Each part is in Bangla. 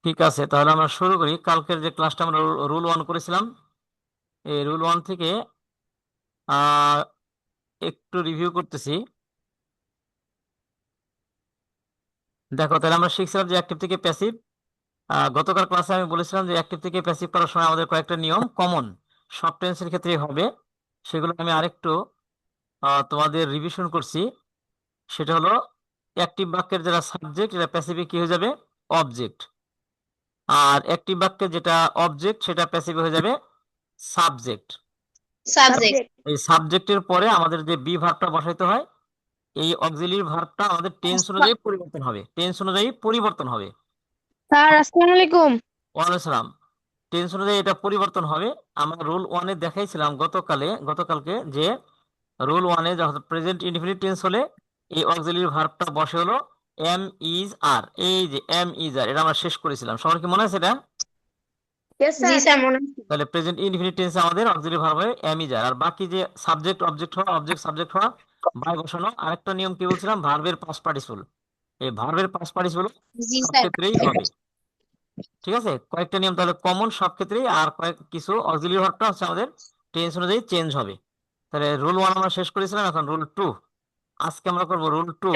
ঠিক আছে, তাহলে আমরা শুরু করি। কালকের যে ক্লাসটা আমরা রুল 1 করেছিলাম, এই রুল 1 থেকে আহ একটু রিভিউ করতেছি। দেখো, তাহলে আমরা শিখছিলাম যে অ্যাক্টিভ থেকে প্যাসিভ। গতকাল ক্লাসে আমি বলেছিলাম যে অ্যাক্টিভ থেকে প্যাসিভ করার সময় আমাদের কয়েকটা নিয়ম কমন সব টেন্সের ক্ষেত্রে হবে। সেগুলো আমি আরেকটু তোমাদের রিভিশন করছি। সেটা হলো, অ্যাক্টিভ বাক্যের যেটা সাবজেক্ট এটা প্যাসিভে কি হয়ে যাবে? অবজেক্ট। আর অ্যাক্টিভ বাক্যের যেটা অবজেক্ট সেটা প্যাসিভে হয়ে যাবে সাবজেক্ট। সাবজেক্ট। এই সাবজেক্টের পরে আমাদের যে বি ভার্বটা বসাইতে হয়, এই অক্সিলিয়ারি ভার্বটা আমাদের টেন্স অনুযায়ী পরিবর্তন হবে, টেন্স অনুযায়ী পরিবর্তন হবে। স্যার আসসালামু আলাইকুম। ওয়ালাইকুম সালাম। টেন্স অনুযায়ী এটা পরিবর্তন হবে। আমরা রুল 1-এ দেখাইছিলাম গতকালকে যে রুল 1-এ যখন প্রেজেন্ট ইনডিফিনিট টেন্স হলে এই অক্সিলিয়ারি ভার্বটা বসে হলো এম ইজ আর। এই যে এম ইজ আর, এটা আমরা শেষ করেছিলাম, সবার কি মনে আছে এটা? জি স্যার মনে আছে। তাহলে প্রেজেন্ট ইনডিফিনিট টেন্সে আমাদের অক্সিলারি ভার্ব হয় এম ইজ আর। আর বাকি যে সাবজেক্ট অবজেক্ট হওয়া, অবজেক্ট সাবজেক্ট হওয়া, বাই বসানো। আরেকটা নিয়ম কি বলছিলাম? ভার্বের পাস্ট পার্টিসিপল। এই ভার্বের পাস্ট পার্টিসিপল জি সব স্যার। ক্ষেত্রেই হবে। ঠিক আছে, কয়েকটা নিয়ম তাহলে কমন সব ক্ষেত্রেই, আর কয়েক কিছু অক্সিলারি ভার্বটা হচ্ছে আমাদের টেন্স অনুযায়ী চেঞ্জ হবে। তাহলে রুল 1 আমরা শেষ করেছিলাম, এখন রুল 2 আজকে আমরা করব। রুল 2,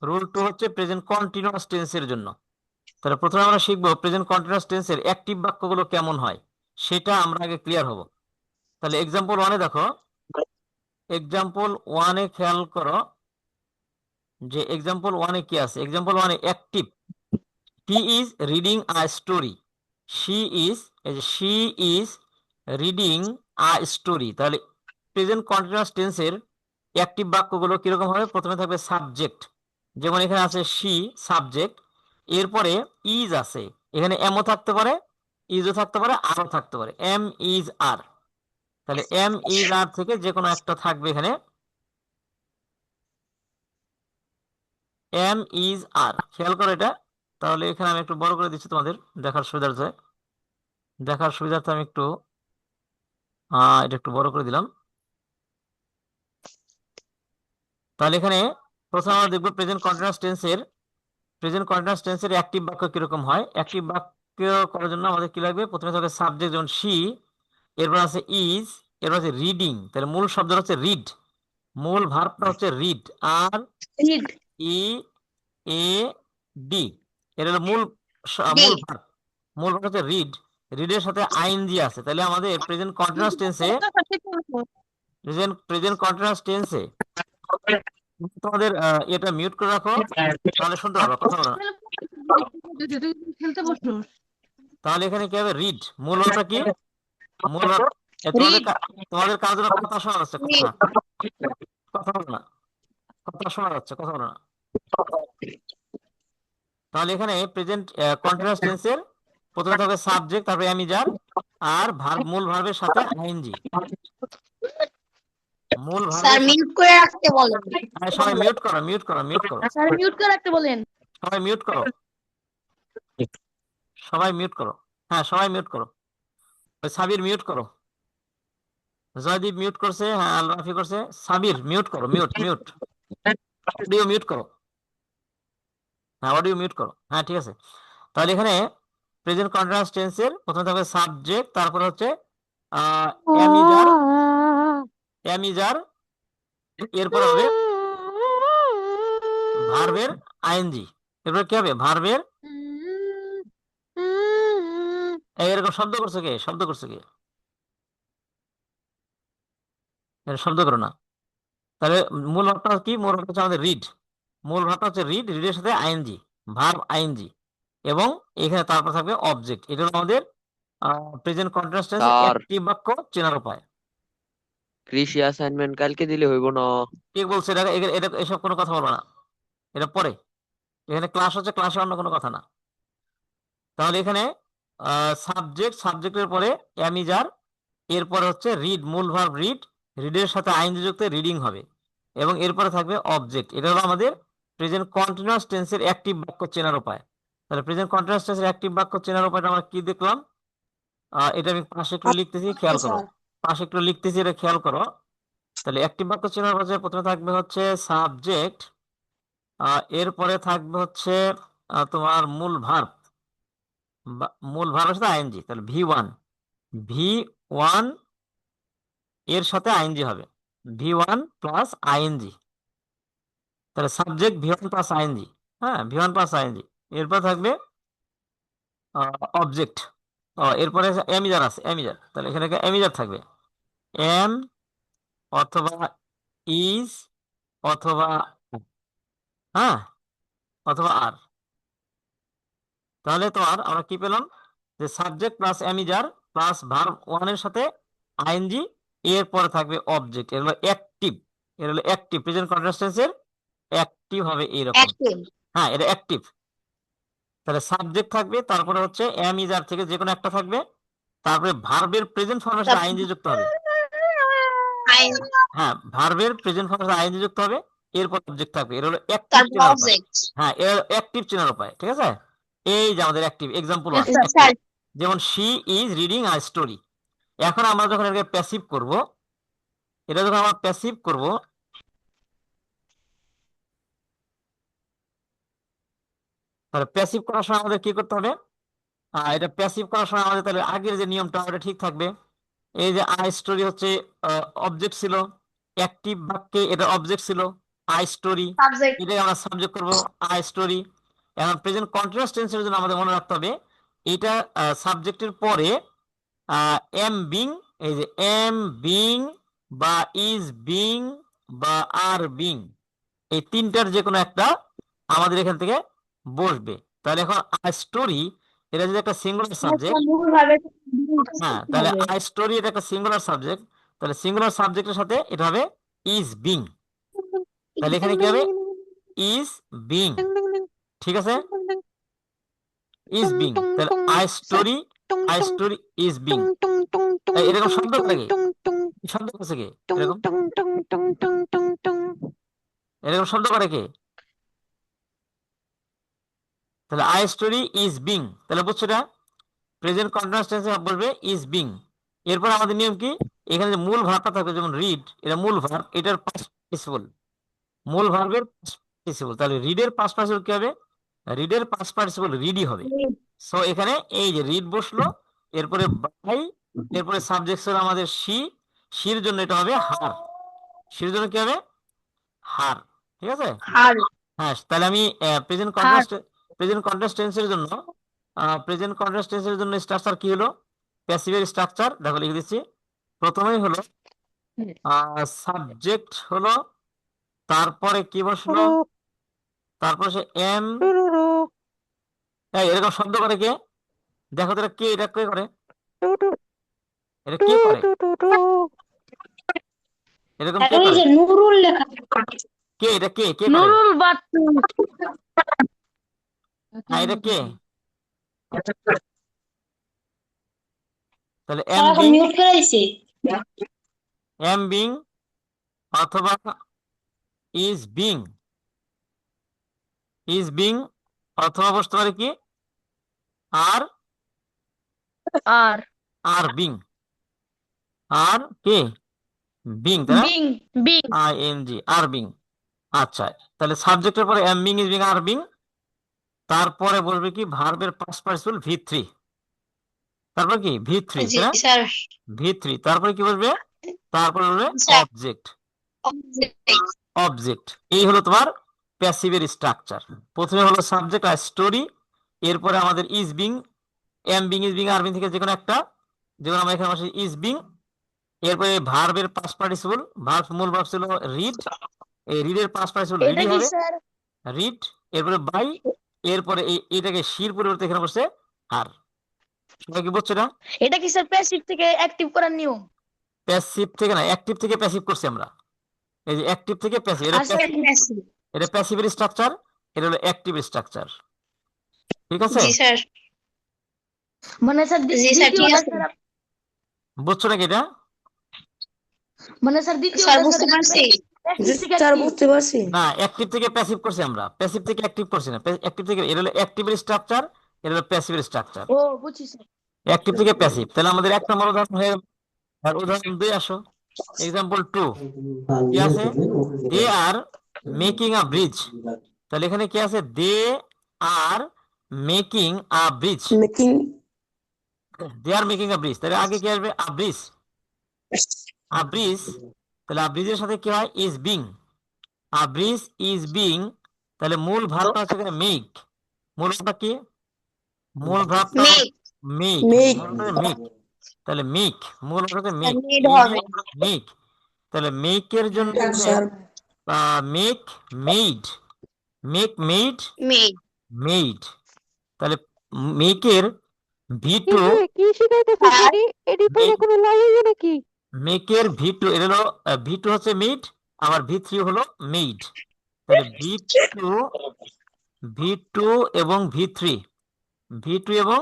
রুল 2 হচ্ছে প্রেজেন্ট কন্টিনিউয়াস টেন্সের জন্য। তাহলে প্রথমে আমরা শিখবো প্রেজেন্ট কন্টিনিউয়াস টেন্সের অ্যাক্টিভ বাক্যগুলো কেমন হয়, সেটা আমরা আগে ক্লিয়ার হব। তাহলে এক্সাম্পল 1-এ দেখো, এক্সাম্পল 1-এ খেয়াল করো যে এক্সাম্পল 1-এ কি আছে। এক্সাম্পল 1-এ active, he is reading a story. She is, এই যে she is reading a story. তাহলে প্রেজেন্ট কন্টিনিউয়াস টেন্সের অ্যাক্টিভ বাক্যগুলো কিরকম হবে? প্রথমে থাকবে সাবজেক্ট, যেমন এখানে আছে শি সাবজেক্ট, এরপরে ইজ আছে, এখানে এমও থাকতে পারে, ইজও থাকতে পারে, আরও থাকতে পারে, এম ইজ আর। তাহলে এম ইজ আর থেকে যে কোনো একটা থাকবে এখানে, এম ইজ আর। খেয়াল করো এটা। তাহলে এখানে আমি একটু বড় করে দিচ্ছি তোমাদের দেখার সুবিধার্থে আমি একটু এটা একটু বড় করে দিলাম। তাহলে এখানে প্রথমে আমরা দেখবো প্রেজেন্ট কন্টিনিউয়াস টেন্সের অ্যাক্টিভ বাক্য কিরকম হয়। অ্যাক্টিভ বাক্য করার জন্য আমাদের কি লাগবে? প্রথমে থাকবে সাবজেক্ট, যেমন শি, এরপর আছে ইজ, এরপর আছে রিডিং। তাহলে মূল শব্দটা হচ্ছে রিড, মূল ভার্বটা হচ্ছে রিড, আর রিড। ই এ ডি, এটা হলো মূল ডি। মূল ভার্ব। মূল ভার্ব হচ্ছে রিড, রিডের সাথে আইএনজি আছে। তাহলে আমাদের প্রেজেন্ট কন্টিনিউয়াস টেন্সে তোমাদের এটা মিউট করে রাখো, তাহলে শুনতে পারবে, কথা বলো না। খেলতে বসো। তাহলে এখানে কি হবে? রিড, মূল ভার্বটা কি? মূল ভার্ব। তোমাদের রিড। তোমাদের কারোর জন্য কথা শোনা যাচ্ছে, কথা রিড। কথা বলো না, কথা শোনা যাচ্ছে, কথা বলো না। তাহলে এখানে প্রেজেন্ট কন্টিনিউয়াস টেন্সের প্রথমে থাকবে সাবজেক্ট, তারপরে অ্যামিজার, আর ভার্ব, মূল ভার্বের সাথে আইএনজি। মূল স্যার ভার্বের সাথে মিউট করে রাখতে বলেন। সবাই মিউট করো। স্যার মিউট করে রাখতে বলেন। সবাই মিউট করো, সবাই মিউট করো। হ্যাঁ, সবাই মিউট করো। ওই সাবির মিউট করো, জয়দীপ মিউট করছে, হ্যাঁ আল রাফি করছে। সাবির মিউট করো, মিউট মিউট। অডিও মিউট করো, হ্যাঁ অডিও মিউট করো, হ্যাঁ ঠিক আছে। তাহলে এখানে প্রেজেন্ট কন্টিনিউয়াস টেন্সের প্রথমে থাকবে সাবজেক্ট, তারপর হচ্ছে অ্যামিজার, অ্যামিজার, এরপর হবে ভার্বের আইএনজি। এরপর কি হবে? ভার্বের, এরকম শব্দ করছে কে? শব্দ করছে কে? শব্দ করো না। তাহলে মূল ভাবটা কি? মূল ভাবটা হচ্ছে আমাদের রিড, মূল ভাবটা হচ্ছে রিড, রিডের সাথে আইএনজি, ভার্ব আইএনজি, এবং এখানে তারপর থাকবে অবজেক্ট। এটা হলো আমাদের প্রেজেন্ট কন্টিনিউয়াস টেন্সের স্যার একটি বাক্য চেনার উপায়। কৃষি অ্যাসাইনমেন্ট কালকে দিলে হইব না? কে বলছে এটা? এটা এসব কোনো কথা বলবো না, এটা পরে। এখানে ক্লাস হচ্ছে, ক্লাসে অন্য কোনো কথা না। তাহলে এখানে সাবজেক্টের পরে অ্যামিজার, এরপরে হচ্ছে রিড, মূল ভার্ব রিড, রিডের সাথে আইনজি যুক্ত রিডিং হবে, এবং এরপরে থাকবে অবজেক্ট। এটা হলো আমাদের প্রেজেন্ট কন্টিনিউয়াস টেন্সের অ্যাক্টিভ বাক্য চেনার উপায়। তাহলে প্রেজেন্ট কন্টিনিউয়াস টেন্সের অ্যাক্টিভ বাক্য চেনার উপায়টা আমরা কি দেখলাম? এটা আমি পাশে একটু লিখতেছি, খেয়াল করো। পাশে একটু লিখতেছি, এটা খেয়াল করো। তাহলে অ্যাক্টিভ বাক্য চেনার উপায় প্রথমে থাকবে হচ্ছে সাবজেক্ট, এরপরে থাকবে হচ্ছে তোমার মূল ভার্ব, মূল ভার্বের সাথে আইএনজি, তাহলে ভি ওয়ান এর সাথে আইএনজি হবে, ভি ওয়ান প্লাস আইএনজি, তাহলে subject V one plus ING. হ্যাঁ, ভি ওয়ান প্লাস আইএনজি। এরপর থাকবে অবজেক্ট। এরপরে এমিজার আছে, এমিজার, তাহলে এখানে এমিজার থাকবে এম অথবা ইজ অথবা হ্যাঁ অথবা আর। তাহলে তোমার আমরা কি পেলাম, যে সাবজেক্ট প্লাস এমিজার প্লাস ভার্ব ওয়ানের সাথে আইএনজি, এরপরে থাকবে অবজেক্ট। এর হলো অ্যাক্টিভ, এর হলো অ্যাক্টিভ, প্রেজেন্ট কন্টিনিউয়াস টেন্সের অ্যাক্টিভ হবে এইরকম। অ্যাক্টিভ। হ্যাঁ, এটা অ্যাক্টিভ। তাহলে সাবজেক্ট থাকবে, তারপরে হচ্ছে এমিজার থেকে যে কোনো একটা থাকবে, তারপরে ভার্বের প্রেজেন্ট ফর্মের সাথে আইএনজি যুক্ত হবে। হ্যাঁ, ভার্বের প্রেজেন্ট ফর্মের সাথে আইএনজি যুক্ত হবে, এরপর অবজেক্ট থাকবে। এর হলো অ্যাক্টিভ তারপর চেনার উপায়। অবজেক্ট। হ্যাঁ, এর অ্যাক্টিভ চেনার উপায়, ঠিক আছে। এই যে আমাদের active example Yes, one, sir. যেমন she is reading a story. এখন আমরা যখন এটাকে প্যাসিভ করব, এটা যখন আমরা প্যাসিভ করব, তাহলে প্যাসিভ করার সময় আমাদের কি করতে হবে, এটা প্যাসিভ করার সময় আমাদের তাহলে আগের যে নিয়মটা ওটা ঠিক থাকবে। এই যে আই স্টোরি হচ্ছে অবজেক্ট ছিল, অ্যাক্টিভ বাক্যে এটা অবজেক্ট ছিল আই স্টোরি, সাবজেক্ট। এটাই আমরা সাবজেক্ট করব আই স্টোরি। এখন প্রেজেন্ট কন্টিনিউয়াস টেন্সের জন্য আমাদের মনে রাখতে হবে, এটা সাবজেক্টের পরে এম বিং, এই যে এম বিং বা ইজ বিং বা আর বিং, এই তিনটার যে কোনো একটা আমাদের এখান থেকে বসবে। তাহলে এখন আই স্টোরি এটা যদি একটা সিঙ্গুলার সাবজেক্ট, মূল ভাবে হ্যাঁ, তাহলে আই স্টোরি এটা একটা সিঙ্গুলার সাবজেক্ট, তাহলে সিঙ্গুলার সাবজেক্টের সাথে এটা হবে ইজ বিং। তাহলে এখানে কি হবে, ইজ বিং, ঠিক আছে, ইজ বিং। তাহলে আই স্টোরি ইজ বিং। এরকম শব্দ করে কি, শব্দ করছে কি, এরকম এরকম শব্দ করে কে, তাহলে আই স্টোরি ইজ বিং, তাহলে বুঝছো এটা প্রেজেন্ট কন্টিনিউয়াস টেন্সে বলবে ইজ বিং। এরপর আমাদের নিয়ম কি, এখানে যে মূল ভার্বটা থাকবে, যেমন রিড, এটা মূল ভার্ব, এটার পাস্ট পার্টিসিপল, মূল ভার্বের পাস্ট পার্টিসিপল, তাহলে রিডের পাস্ট পার্টিসিপল কি হবে, রিডের পাস্ট পার্টিসিপল রিডই হবে। সো এখানে এই যে রিড বসলো, এরপরে বাই, এরপরে সাবজেক্ট ছিল আমাদের শি, শির জন্য এটা হবে হার, শির জন্য কি হবে, হার, ঠিক আছে। হার। হ্যাঁ, তাহলে আমি প্রেজেন্ট হার। কন্টিনিউয়াস টেন্সের জন্য স্ট্রাকচার কি হলো, প্যাসিভের স্ট্রাকচার দেখো লিখে দিচ্ছি। প্রথমেই হলো সাবজেক্ট হলো, তারপরে কি বসলো, তারপরে সে এম, এরকম শব্দ করে কে, দেখো তো এটা কে, এটা কে করে, এটা কে করে, এরকম কে করে, নুরুল লেখা, কে এটা কে কে করে, নুরুল বাচ্চু। হ্যাঁ এটা কে, তাহলে এখন মিউট করে দিছি। এম বিং অথবা ইজ বিং, অথবা বসতে পারে কি আর, আর are being, R K being, তাই না, বিং, বিং। আইএনজি, আর বিং। আচ্ছা, তাহলে সাবজেক্টের পরে এম বিং, ইজ বিং, আর বিং, তারপরে বলবে কি ভার্বের পাস্ট পার্টিসিপল ভি3, তারপর কি ভি3, জি তাই না, স্যার। ভি3, তারপরে কি বলবে, তারপরে বলবে স্যার। Object, object. এই হলো তোমার প্যাসিভের স্ট্রাকচার। প্রথমে হলো সাবজেক্ট আর স্টোরি, এরপরে আমাদের is being, M being, is being, আর বিং থেকে যে কোনো একটা, যেমন আমরা এখানে বসে ইজ বিং, এরপরে ভার্বের পাস্ট পার্টিসিপল, মূল ভার্ব ছিল রিড, এই রিডের পাস্ট পার্টিসিপল এটা রিডি কি হবে, স্যার? রিড, এরপরে বাই, এরপরে এটাকে শির পরিবর্তে এখানে বসছে আর। সবাই কি বুঝছো না, এটা কি স্যার প্যাসিভ থেকে অ্যাক্টিভ করার নিয়ম? প্যাসিভ থেকে না, অ্যাক্টিভ থেকে প্যাসিভ করছি আমরা। এই যে অ্যাক্টিভ থেকে প্যাসিভ, এটা আচ্ছা প্যাসিভ। এটা প্যাসিভের স্ট্রাকচার, এটা হলো অ্যাক্টিভ স্ট্রাকচার, ঠিক আছে, জি স্যার। মানে স্যার জি স্যার ঠিক আছে। বুঝছো নাকি এটা, মানে স্যার দ্বিতীয়টা বুঝতে পারছি। স্যার বুঝতে পারছি। না অ্যাক্টিভ থেকে প্যাসিভ করছি আমরা, প্যাসিভ থেকে অ্যাক্টিভ করছি না, অ্যাক্টিভ থেকে, এটা হলো অ্যাক্টিভের স্ট্রাকচার, এটা হলো প্যাসিভের স্ট্রাকচার, ও বুঝছি স্যার। অ্যাক্টিভ থেকে প্যাসিভ। তাহলে আমাদের এক নম্বর উদাহরণ হয়ে গেল। আর উদাহরণ 2 আসো, এক্সাম্পল 2 কি আছে, they are making a bridge, তাহলে এখানে কি আছে, they are making a bridge, making they are making a bridge, তাহলে আগে কি আসবে? আ ব্রিজ, আ ব্রিজ, তাহলে আ ব্রিজের সাথে কি হয়? Is being, a bridge is being, তাহলে মূল ভার্বটা হচ্ছে এখানে মেক, মূল ভার্বটা কি? মূল ভার্বটা মেক মেক, মেক মেক, তাহলে মেক, মূল ভার্বটা মেক, মেড হবে মেক, তাহলে মেকের জন্য sir make made, make made, made made, তাহলে মেকের ভি টু, কি শিখাইতেছেন আর এডি? এডি পড়ে কোনো লাভ হইবে নাকি? মেকের ভি টু, এটা হলো ভি টু হচ্ছে মেড, আবার ভি থ্রি হলো মেড, তাহলে ভি টু এবং ভি থ্রি, ভি টু এবং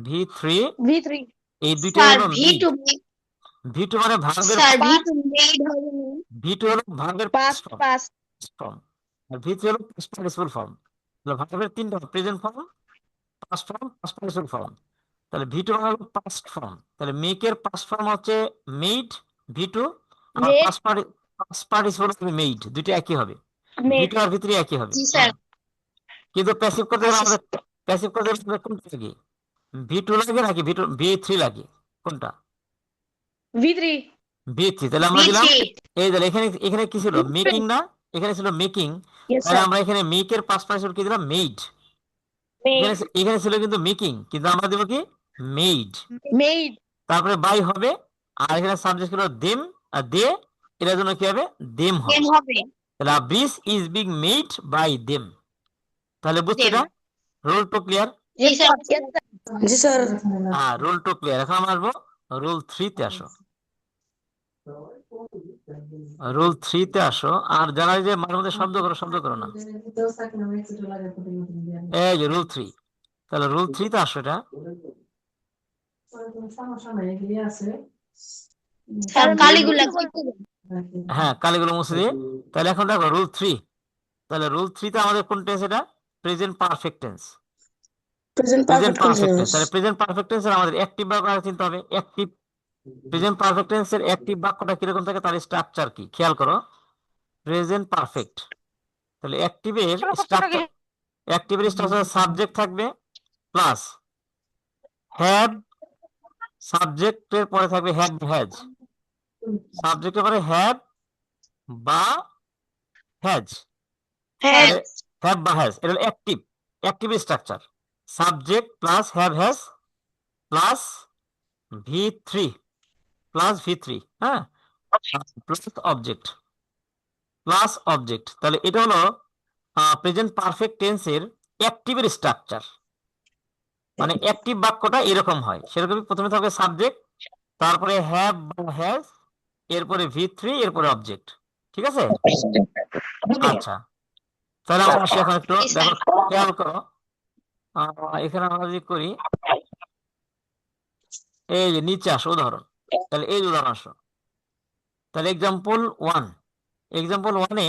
ভি থ্রি, V3 এই দুইটা স্যার হলো মেড। V2 ভি টু মানে ভার্বের, স্যার V2 মেড হবে ভি টু হলো ভার্বের পাস্ট পাস্ট ফর্ম, আর ভি থ্রি হলো পাস্ট পার্টিসিপল ফর্ম, ভার্বের তিনটা, present form, past form, past participle form, তাহলে ভি টু মানে হলো পাস্ট ফর্ম, তাহলে মেকের পাস্ট ফর্ম হচ্ছে মেড, ভি টু, আর মেড পাস্ট পার্টিসিপল হবে মেড, দুইটা একই হবে, ভি মেড টু আর ভি থ্রি একই হবে। জি স্যার কিন্তু প্যাসিভ করতে গেলে আচ্ছা আমাদের, প্যাসিভ করতে গেলে আমাদের কোনটা লাগে? ভি টু লাগে নাকি ভি থ্রি লাগে? কোনটা? V3 ভি থ্রি, তাহলে আমরা দিলাম, V3 এই তাহলে এখানে এখানে কি ছিল? মেকিং না, এখানে ছিল মেকিং, ইয়েস তাহলে স্যার আমরা এখানে মেকের পাস্ট পার্টিসিপল কি দিলাম? মেড। এখানে মেড এখানে ছিল কিন্তু মেকিং, কিন্তু আমরা দেবো কি? মেড, মেড তারপরে বাই হবে, আর এখানে সাবজেক্ট ছিল দেম আর দে, এটার জন্য কি হবে? দেম হবে, দেম হবে তাহলে a bridge is being made by them, তাহলে বুঝছো দেম এটা? Rule two clear? জি স্যার জি স্যার হ্যাঁ, রুল টু ক্লিয়ার। এখন আমরা আসবো রুল থ্রিতে, আসো, রুল থ্রিতে আসো, আর যারা এই যে মাঝে মধ্যে শব্দ করো না, এই যে রুল থ্রি, তাহলে রুল থ্রিতে আসো, এটা স্যার কালিগুলা কি হ্যাঁ কালিগুলো মুছে দিয়ে, তাহলে এখন দেখো রুল থ্রি, তাহলে রুল থ্রিতে আমাদের কোন টেন্স? এটা present perfect tense, present present perfect perfect tense, continuous তাহলে প্রেজেন্ট পারফেক্ট টেন্সের আমাদের অ্যাক্টিভ বাক্য চিনতে হবে। অ্যাক্টিভ, প্রেজেন্ট পারফেক্ট টেন্সের অ্যাক্টিভ বাক্যটা কিরকম থাকে, তার স্ট্রাকচার কি খেয়াল করো। প্রেজেন্ট পারফেক্ট, তাহলে অ্যাক্টিভের স্ট্রাকচার, অ্যাক্টিভের স্ট্রাকচার সাবজেক্ট থাকবে প্লাস হ্যাভ, সাবজেক্টের পরে থাকবে হ্যাভ হ্যাজ, সাবজেক্টের পরে হ্যাভ বা হ্যাজ, হ্যাঁ হ্যাভ বা হ্যাজ, এটা হলো active, active structure, subject plus have has plus V three, plus V three, হ্যাঁ, প্লাস অবজেক্ট, প্লাস অবজেক্ট, তাহলে এটা হলো প্রেজেন্ট পারফেক্ট টেন্সের অ্যাক্টিভের স্ট্রাকচার, মানে অ্যাক্টিভ বাক্যটা এরকম হয়, সেরকমই প্রথমে থাকবে সাবজেক্ট, তারপরে হ্যাভ বা হ্যাজ, এরপরে ভি থ্রি, এরপরে অবজেক্ট, ঠিক আছে? আচ্ছা, তাহলে আমরা আসি এখন একটু জি স্যার দেখো, খেয়াল করো, এখানে আমরা যদি করি, এই যে নিচে আসো উদাহরণ, তাহলে এই যে উদাহরণ আসো, তাহলে এক্সাম্পল ওয়ান, এক্সাম্পল ওয়ানে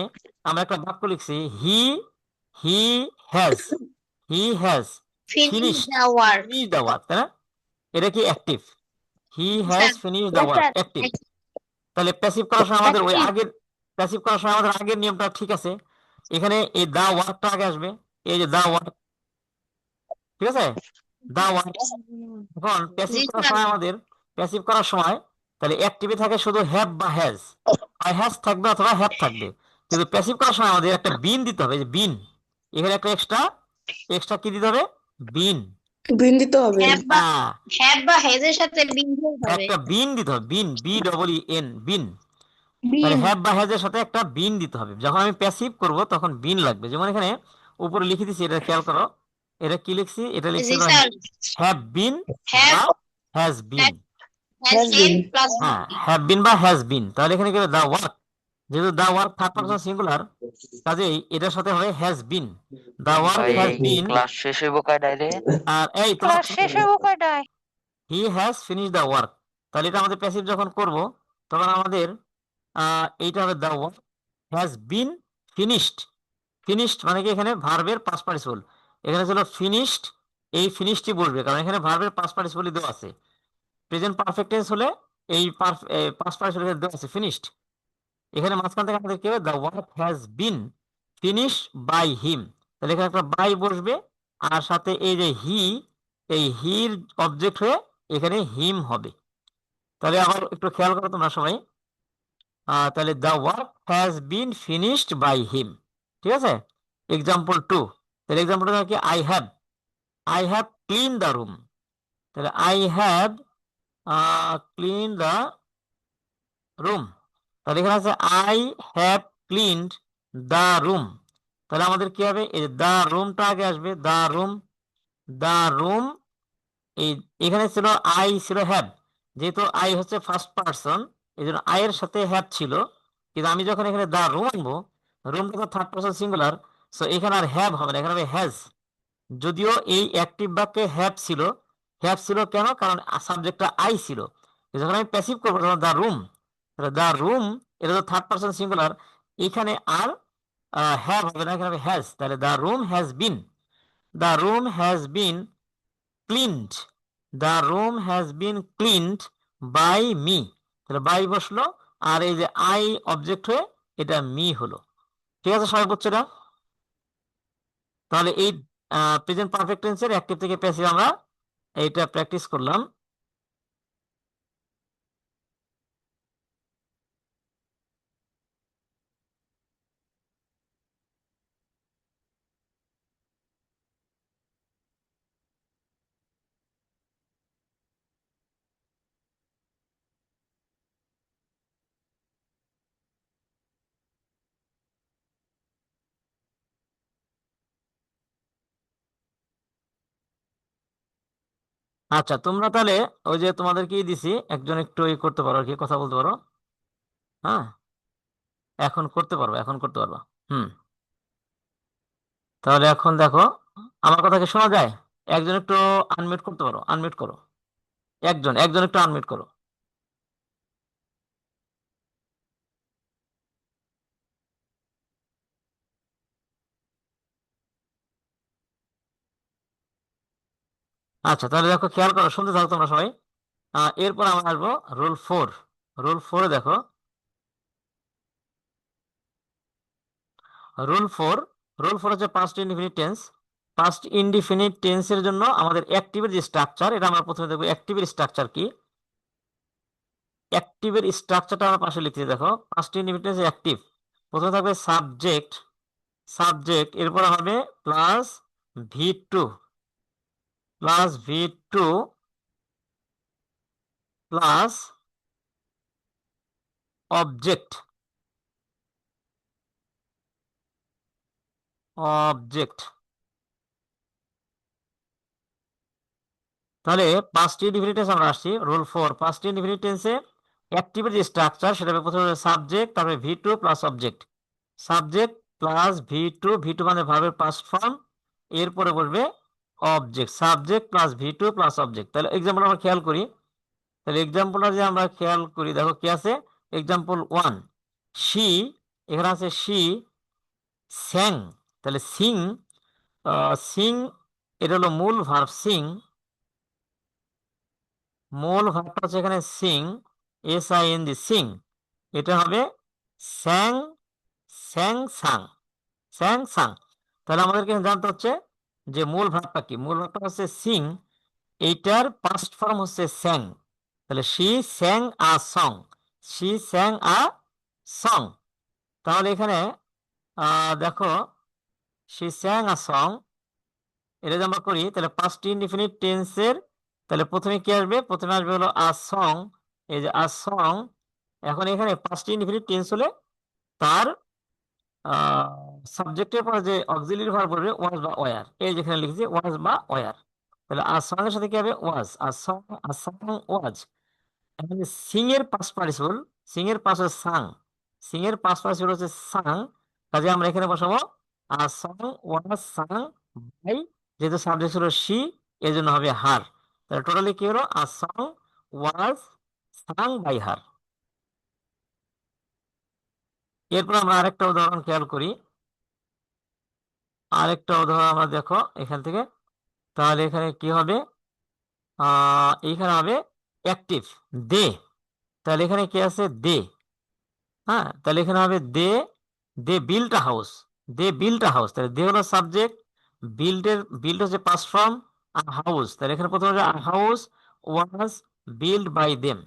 আমরা একটা বাক্য লিখছি, he has, he has finish finished, the work finish the work, তাই না? এটা কি active? He has sir finish the work active, তাহলে প্যাসিভ করার সময় আমাদের ওই Active. আগের, প্যাসিভ করার সময় আমাদের আগের নিয়মটা ঠিক আছে, এখানে এই দা ওয়ার্কটা আগে আসবে, এই যে দা ওয়ার্ক, ঠিক আছে, দা ওয়ার্ক। এখন প্যাসিভ জি করার স্যার সময় আমাদের, প্যাসিভ করার সময় তাহলে অ্যাক্টিভে থাকে শুধু হ্যাভ বা হ্যাজ, আর হ্যাজ থাকবে অথবা হ্যাভ থাকবে, কিন্তু প্যাসিভ করার সময় আমাদের একটা বিন দিতে হবে, যে বিন, এখানে একটা এক্সট্রা, এক্সট্রা কি দিতে হবে? বিন, বিন দিতে হবে হ্যাভ বা হেজের সাথে বিন হবে একটা বিন দিতে হবে, বিন, বি ডবল ই এন, বিন, তাহলে বিন হ্যাভ বা হ্যাজের সাথে একটা বিন দিতে হবে, যখন আমি প্যাসিভ করব তখন বিন লাগবে, যেমন এখানে উপরে লিখে দিচ্ছি, এটা খেয়াল করো, এটা কি লিখছি? এটা লিখছি জি স্যার হ্যাভ বিন হ্যাভ বা has been, has been plus হ্যাঁ হ্যাভ বিন বা হ্যাজ বিন, তাহলে এখানে কি হবে? দা ওয়ার্ক, যেহেতু the work third person singular, কাজেই এটার সাথে হবে হ্যাজ বিন, দা ওয়ার্ক ভাই হ্যাজ বিন, ক্লাস শেষ হইব কয়টায় রে? আর এই ক্লাস শেষ হইব কয়টায়? He has finish the work, তাহলে এটা আমাদের প্যাসিভ যখন করব তখন আমাদের এইটা হবে the work has been finished, finished মানে কি এখানে ভার্বের পাস্ট পার্টিসিপল, এখানে ছিল ফিনিশড, এই ফিনিশডই বসবে, কারণ এখানে ভার্বের পাস্ট পার্টিসিপলই দেওয়া আছে, প্রেজেন্ট পারফেক্ট টেন্স হলে এই পাস্ট পার্টিসিপল দেওয়া আছে ফিনিশড, এখানে মাঝখান থেকে আমাদের কি হবে? The work has been finish by him, তাহলে এখানে একটা বাই বসবে, আর সাথে এই যে হি, এই হির অবজেক্ট হয়ে এখানে হিম হবে। তাহলে আবার একটু খেয়াল করো তোমরা সবাই। তাহলে the work has been finished by him, ঠিক আছে। এক্সাম্পল 2, তাহলে এক্সাম্পল কি, I have clean the room, তাহলে I have clean the room, তাহলে এখানে আছে I have cleaned the room, তাহলে আমাদের কি হবে, এই দ্য রুমটা আগে আসবে, দ্য রুম, এই এখানে ছিল আই, ছিল হ্যাভ, যেহেতু আই হচ্ছে ফার্স্ট পার্সন এই জন্য আই এর সাথে হ্যাভ ছিল, কিন্তু আমি যখন এখানে দা রুম আনবো, রুমটা তো থার্ড পার্সন সিঙ্গুলার, সো এখানে আর হ্যাভ হবে না, এখানে হবে হ্যাজ। যদিও এই অ্যাক্টিভ বাক্যে হ্যাভ ছিল কেন, কারণ সাবজেক্টটা আই ছিল। যখন আমি প্যাসিভ করবো তখন দা রুম, এটা তো থার্ড পার্সন সিঙ্গুলার, এখানে আর হ্যাভ হবে না, এখানে হবে হ্যাজ। তাহলে the room has been cleaned, the room has been cleaned by me, তাহলে বাই বসলো, আর এই যে আই অবজেক্ট হয়ে এটা মি হলো। ঠিক আছে সবাই বুঝছো না? তাহলে এই প্রেজেন্ট পারফেক্ট টেন্সের অ্যাক্টিভ থেকে প্যাসিভ আমরা এইটা প্র্যাকটিস করলাম। আচ্ছা, তোমরা তাহলে ওই যে তোমাদের কি দিছি, একজন একটু করতে পারো আর কি, কথা বলতে পারো। হ্যাঁ, এখন করতে পারবা। হুম, তাহলে এখন দেখো, আমার কথা কি শোনা যায়? একজন একটু আনমিউট করতে পারো, আনমিউট করো, একজন একজন একটু আনমিউট করো। আচ্ছা, তাহলে দেখো, খেয়াল করো, শুনতে থাকো তোমরা সবাই। এরপর আমরা আসবো রুল 4। রুল 4 দেখো, রুল 4 হচ্ছে past indefinite tense. Past indefinite টেন্সের জন্য আমাদের অ্যাক্টিভের যে স্ট্রাকচার, এটা আমরা প্রথমে দেখবো অ্যাক্টিভের স্ট্রাকচার কি। অ্যাক্টিভের স্ট্রাকচারটা আমরা পাশে লিখতে দেখো, পাস্ট ইনডিফিনিট টেন্স অ্যাক্টিভ, প্রথমে থাকবে সাবজেক্ট, এরপর হবে প্লাস ভি2 প্লাস অবজেক্ট, তাহলে পাস্ট ইনডিফিনিট টেন্স আমরা আসছি রুল 4। পাস্ট ইনডিফিনিট টেন্সে অ্যাক্টিভের যে স্ট্রাকচার সেটা হবে প্রথমে সাবজেক্ট, তারপরে ভি2 প্লাস অবজেক্ট, সাবজেক্ট প্লাস ভি2 মানে ভার্বের পাস্ট ফর্ম, এরপরে বলবে object, subject plus ভি2 plus object. তাহলে এক্সাম্পল আমরা খেয়াল করি, দেখো কি আছে। এক্সাম্পল 1, শি, এখানে আছে শি স্যাং, তাহলে সিং এটা হলো মূল ভার্ব, মূল ভার্বটা হচ্ছে এখানে সিং, এটা হবে স্যাং সাং। তাহলে আমাদেরকে জানতে হচ্ছে যে মূল ভার্বটা কি। মূল ভার্বটা হচ্ছে সিং, এইটার পাস্ট ফর্ম হচ্ছে স্যাং, তাহলে শি স্যাং আ সং। তাহলে এখানে দেখো, শি স্যাং আ সং, এটা যদি আমরা করি তাহলে পাস্ট ইনডিফিনিট টেন্সের, তাহলে প্রথমে কি আসবে, প্রথমে আসবে হলো আ সং, এই যে আ সং। এখন এখানে পাস্ট ইনডিফিনিট টেন্স হলে তার সাবজেক্টের পরে যে অক্সিলিয়ারি ভার্ব বলবে ওয়াজ বা ওয়ার, এই যেখানে লিখেছি ওয়াজ বা ওয়ার, তাহলে আ সং এর সাথে কি হবে, ওয়াজ, আ সং ওয়াজ। এখানে সিং এর পাশ হচ্ছে সাং, কাজে আমরা এখানে বসাবো a song was sung by, যেহেতু সাবজেক্ট ছিল শি, এর জন্য হবে হার, তাহলে টোটালি কি হলো, আ song was sung by her. এরপর আমরা আরেকটা উদাহরণ খেয়াল করি, আমরা দেখো এখান থেকে, তাহলে এখানে কি হবে, এখানে হবে অ্যাক্টিভ দে, তাহলে এখানে কি আছে, দে। হ্যাঁ, তাহলে এখানে হবে দে বিল্ট আ হাউস, তাহলে দে হলো সাবজেক্ট, বিল্ড হচ্ছে পাস্ট ফর্ম আ হাউস, তাহলে এখানে প্রথমে a house was build by them,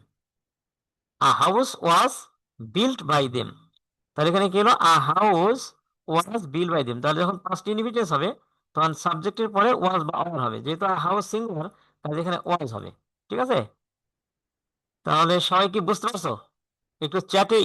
a house was build by them, তাহলে এখানে কি হলো a house was build by them, তাহলে যখন পাস্ট ইনডিফিনিট হবে তখন সাবজেক্টের পরে ওয়াজ বা আর হবে, যেহেতু আ হাউস সিঙ্গুলার তাহলে এখানে ওয়াজ হবে। ঠিক আছে, তাহলে সবাই কি বুঝতে পারছো? একটু চ্যাটে